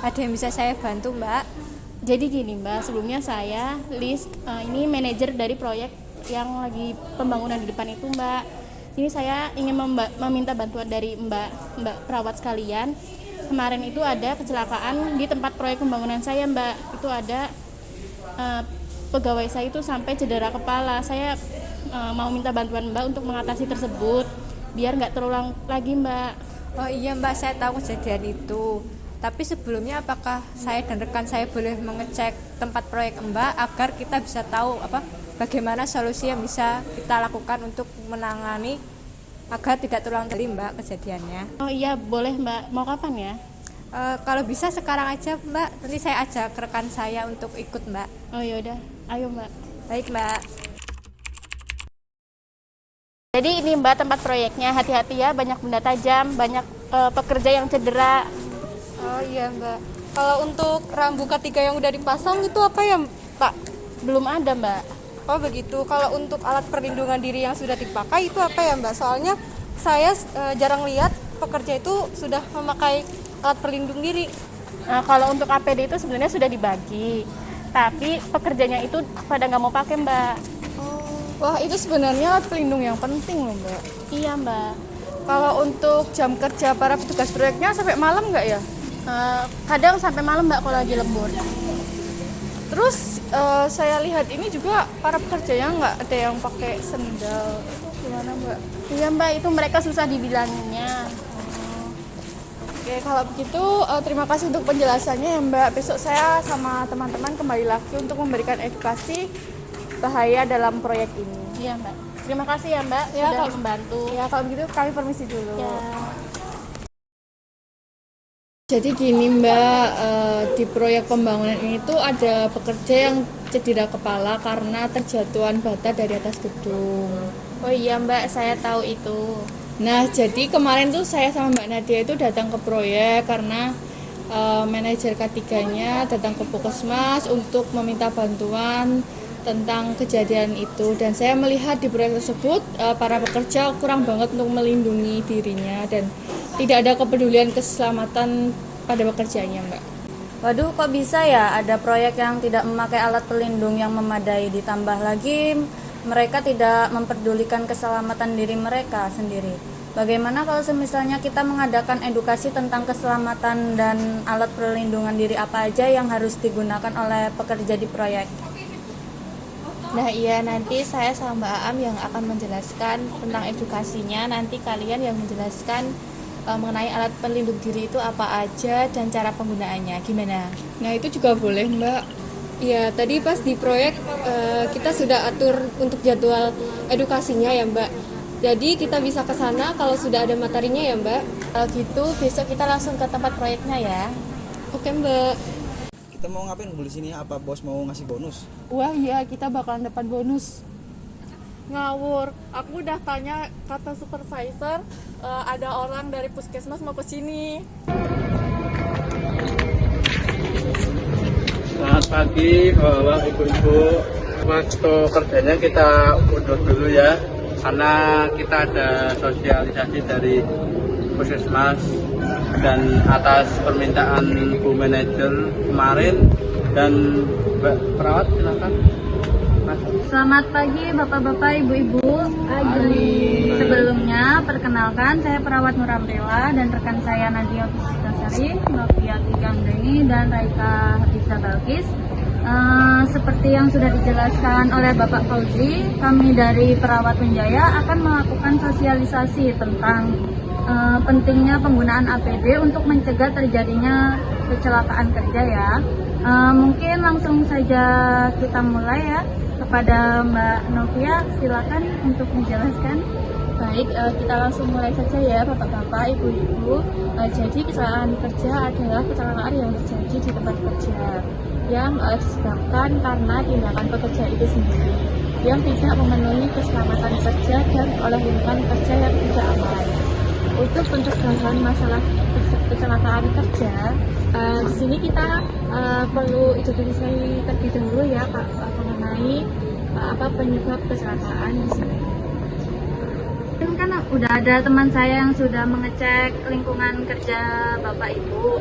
Ada yang bisa saya bantu, Mbak? Jadi gini Mbak, sebelumnya saya ini manajer dari proyek yang lagi pembangunan di depan itu Mbak. Ini saya ingin meminta bantuan dari Mbak perawat sekalian. Kemarin itu ada kecelakaan di tempat proyek pembangunan saya Mbak. Itu ada eh, pegawai saya itu sampai cedera kepala. Saya mau minta bantuan Mbak untuk mengatasi tersebut biar nggak terulang lagi Mbak. Oh iya, Mbak, saya tahu kejadian itu. Tapi sebelumnya apakah saya dan rekan saya boleh mengecek tempat proyek Mbak agar kita bisa tahu bagaimana solusi yang bisa kita lakukan untuk menangani agar tidak terulang kali, Mbak, kejadiannya. Oh iya boleh Mbak, mau kapan ya? Kalau bisa sekarang aja, Mbak. Nanti saya ajak rekan saya untuk ikut, Mbak. Oh yaudah, ayo Mbak. Baik, Mbak. Jadi ini Mbak tempat proyeknya, hati-hati ya, banyak benda tajam, banyak pekerja yang cedera. Oh iya Mbak. Kalau untuk rambu ketiga yang udah dipasang itu apa ya Pak? Belum ada Mbak. Oh begitu. Kalau untuk alat perlindungan diri yang sudah dipakai itu apa ya Mbak? Soalnya saya jarang lihat pekerja itu sudah memakai alat pelindung diri. Nah, kalau untuk APD itu sebenarnya sudah dibagi, tapi pekerjanya itu pada nggak mau pakai Mbak. Wah itu sebenarnya alat pelindung yang penting loh Mbak. Iya Mbak. Kalau untuk jam kerja para petugas proyeknya sampai malam nggak ya? Kadang sampai malam Mbak kalau lagi lembur. Terus saya lihat ini juga para pekerjanya nggak ada yang pakai sendal. Gimana Mbak? Iya Mbak, itu mereka susah dibilanginnya. Oke, kalau begitu terima kasih untuk penjelasannya ya Mbak. Besok saya sama teman-teman kembali lagi untuk memberikan edukasi bahaya dalam proyek ini. Iya Mbak. Terima kasih ya Mbak Ya, sudah kalau- membantu. Ya, kalau begitu kami permisi dulu. Ya. Jadi gini Mbak, di proyek pembangunan ini tuh ada pekerja yang cedera kepala karena terjatuhan bata dari atas gedung. Oh iya Mbak, saya tahu itu. Nah, jadi kemarin tuh saya sama Mbak Nadia itu datang ke proyek karena manajer K3-nya datang ke Puskesmas untuk meminta bantuan tentang kejadian itu, dan saya melihat di proyek tersebut para pekerja kurang banget untuk melindungi dirinya dan tidak ada kepedulian keselamatan pada pekerjaannya Mbak. Waduh, kok bisa ya ada proyek yang tidak memakai alat pelindung yang memadai, ditambah lagi mereka tidak memperdulikan keselamatan diri mereka sendiri. Bagaimana kalau misalnya kita mengadakan edukasi tentang keselamatan dan alat perlindungan diri apa aja yang harus digunakan oleh pekerja di proyek? Nah iya, nanti saya sama Mbak Aam yang akan menjelaskan tentang edukasinya. Nanti kalian yang menjelaskan mengenai alat pelindung diri itu apa aja dan cara penggunaannya. Gimana? Nah, itu juga boleh Mbak. Iya, tadi pas di proyek kita sudah atur untuk jadwal edukasinya ya Mbak. Jadi kita bisa ke sana kalau sudah ada materinya ya Mbak. Kalau gitu besok kita langsung ke tempat proyeknya ya. Oke Mbak. Kita mau ngapain ngumpul di sini? Apa bos mau ngasih bonus? Wah iya, kita bakalan dapat bonus. Ngawur, aku udah tanya kata supervisor, ada orang dari puskesmas mau ke sini. Selamat pagi bapak ibu-ibu. Waktu kerjanya kita undur dulu ya, karena kita ada sosialisasi dari Puskesmas dan atas permintaan Bu Manajer kemarin, dan Mbak Perawat silakan. Mas. Selamat pagi Bapak-bapak, Ibu-ibu. Sebelumnya perkenalkan, saya perawat Nuramrela dan rekan saya Nadia Puspitasari, Novia Tigangdengi dan Raika Bisa Balkis. Seperti yang sudah dijelaskan oleh Bapak Fauzi, kami dari Perawat Unjaya akan melakukan sosialisasi tentang pentingnya penggunaan APD untuk mencegah terjadinya kecelakaan kerja ya. Mungkin langsung saja kita mulai ya. Kepada Mbak Novia, silakan untuk menjelaskan. Baik, kita langsung mulai saja ya Bapak-bapak, Ibu-ibu. Jadi kecelakaan kerja adalah kecelakaan yang terjadi di tempat kerja yang disebabkan karena tindakan pekerja itu sendiri yang tidak memenuhi keselamatan kerja dan oleh lingkungan kerja yang tidak aman. Untuk pencegahan masalah kecelakaan kerja, di sini kita perlu identifikasi terlebih dahulu ya Pak mengenai apa penyebab kecelakaan di sini. Kan udah ada teman saya yang sudah mengecek lingkungan kerja Bapak Ibu.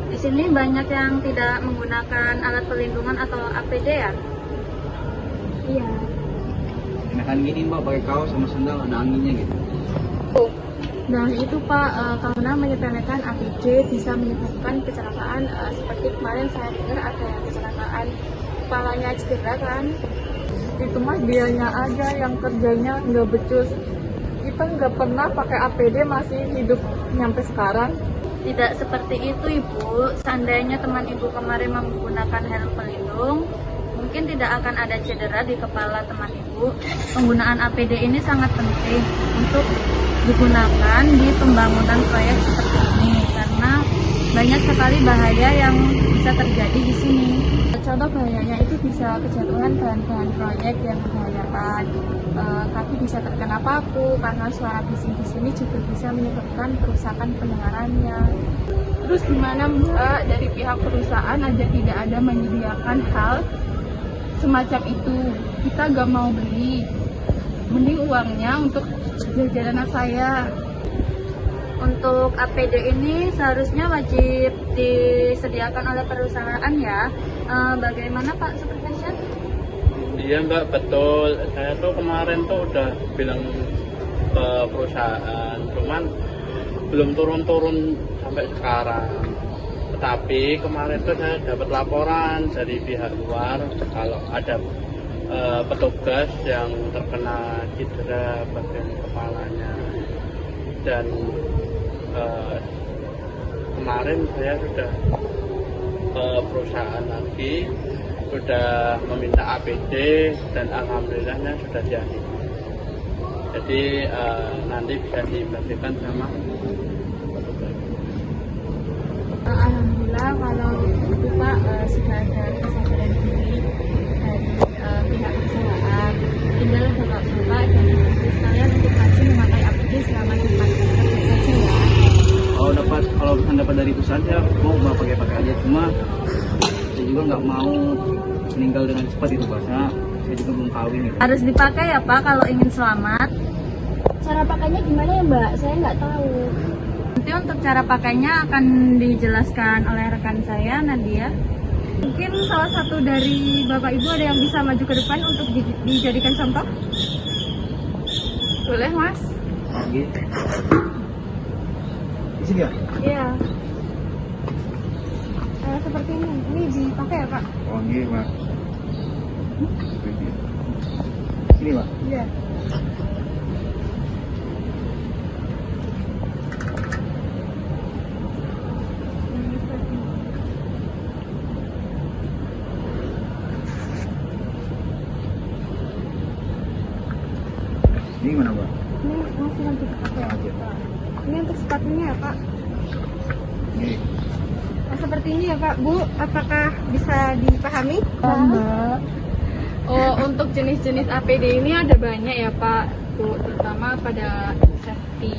Di sini banyak yang tidak menggunakan alat pelindungan atau APD ya? Iya. Enakan gini Mbak, pakai kaos sama sandal ada anginnya gitu. Nah itu Pak, karena menyepelekan APD bisa menyebabkan kecelakaan seperti kemarin saya dengar ada yang kecelakaan kepalanya cedera kan. Itu mah dianya aja yang kerjanya nggak becus. Kita nggak pernah pakai APD masih hidup nyampe sekarang. Tidak seperti itu Ibu, seandainya teman Ibu kemarin menggunakan helm pelindung, mungkin tidak akan ada cedera di kepala teman Ibu. Penggunaan APD ini sangat penting untuk digunakan di pembangunan proyek seperti ini, karena banyak sekali bahaya yang bisa terjadi di sini. Contoh bahayanya itu bisa kejatuhan bahan-bahan proyek yang membahayakan, kaki bisa terkena paku karena suara bising di sini juga bisa menyebabkan kerusakan pendengarannya. Terus gimana Mbak, dari pihak perusahaan aja tidak ada menyediakan hal semacam itu? Kita nggak mau beli, mending uangnya untuk jajanan anak saya. Untuk APD ini seharusnya wajib disediakan oleh perusahaan ya. Bagaimana Pak Supervision? Iya Mbak, betul. Saya tuh kemarin tuh udah bilang ke perusahaan, cuman belum turun-turun sampai sekarang. Tetapi kemarin tuh saya dapat laporan dari pihak luar kalau ada petugas yang terkena cedera bagian kepalanya, dan kemarin saya sudah ke perusahaan lagi, sudah meminta APD dan alhamdulillahnya sudah jadi. Jadi nanti bisa dibagikan sama petugas. Alhamdulillah kalau itu Pak sudah ada kesadaran diri dari pihak perusahaan. Tinggal bapak-bapak dan ibu sekalian untuk rajin memakai APD selama di tempat kerja saja ya. Kalau misalnya dapat dari perusahaan ya mau pakai aja, cuma saya juga nggak mau meninggal dengan cepat itu Pak. Saya juga belum kawin gitu. Harus dipakai ya Pak kalau ingin selamat. Cara pakainya gimana ya Mbak? Saya nggak tahu. Nanti untuk cara pakainya akan dijelaskan oleh rekan saya Nadia. Mungkin salah satu dari Bapak Ibu ada yang bisa maju ke depan untuk dijadikan contoh? Boleh Mas? Gitu. Di sini ya? Iya. Seperti ini dipakai ya Pak? Oh iya Pak. Sini Pak. Iya. Ini gimana Pak? Ini masih lanjut pakai ya Pak. Ini untuk sepatunya ya Pak. Ini. Nah, seperti ini ya Pak. Bu, apakah bisa dipahami? Mbak. Oh, untuk jenis-jenis APD ini ada banyak ya Pak, Bu, terutama pada safety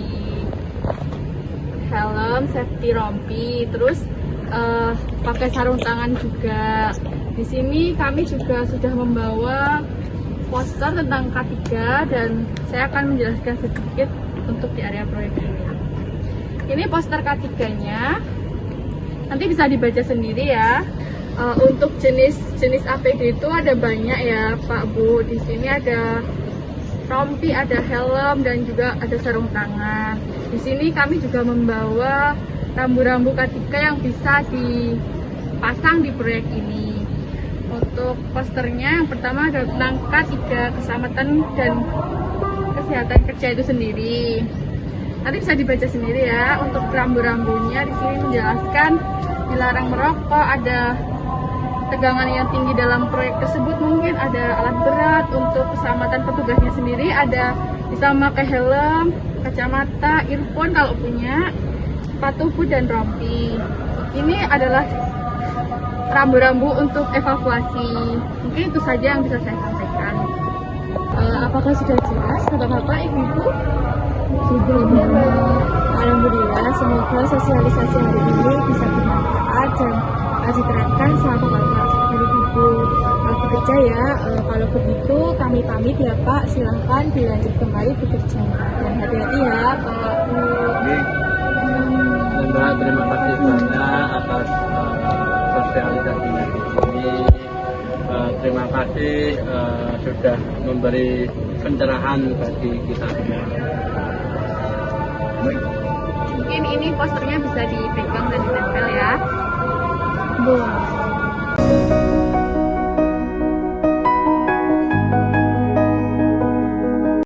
helm, safety rompi, terus pakai sarung tangan juga. Di sini kami juga sudah membawa poster tentang K3 dan saya akan menjelaskan sedikit untuk di area proyek ini. Ini poster K3-nya, nanti bisa dibaca sendiri ya. Untuk jenis APD itu ada banyak ya Pak Bu. Di sini ada rompi, ada helm, dan juga ada sarung tangan. Di sini kami juga membawa rambu-rambu K3 yang bisa dipasang di proyek ini. Untuk posternya yang pertama ada tentang K3, keselamatan dan kesehatan kerja itu sendiri. Nanti bisa dibaca sendiri ya. Untuk rambu-rambunya di sini menjelaskan dilarang merokok, ada tegangan yang tinggi dalam proyek tersebut, mungkin ada alat berat. Untuk keselamatan petugasnya sendiri ada bisa memakai helm, kacamata, earphone kalau punya, sepatu boot dan rompi. Ini adalah rambu-rambu untuk evakuasi. Mungkin itu saja yang bisa saya sampaikan. Apakah sudah jelas Bapak-bapak, Ibu-ibu? Sudah. Alhamdulillah, semoga sosialisasi hari ini bisa bermanfaat dan diterapkan selama Bapak dari Ibu bekerja ya. Kalau begitu kami pamit ya Pak, silahkan dilanjut kembali bekerja dan hati-hati ya Pak. Ini. Mbak, terima kasih banyak atas sosialisasinya di sini. Terima kasih sudah memberi pencerahan bagi kita semua. Mungkin ini posternya bisa dipegang dan ditempel ya. Boleh.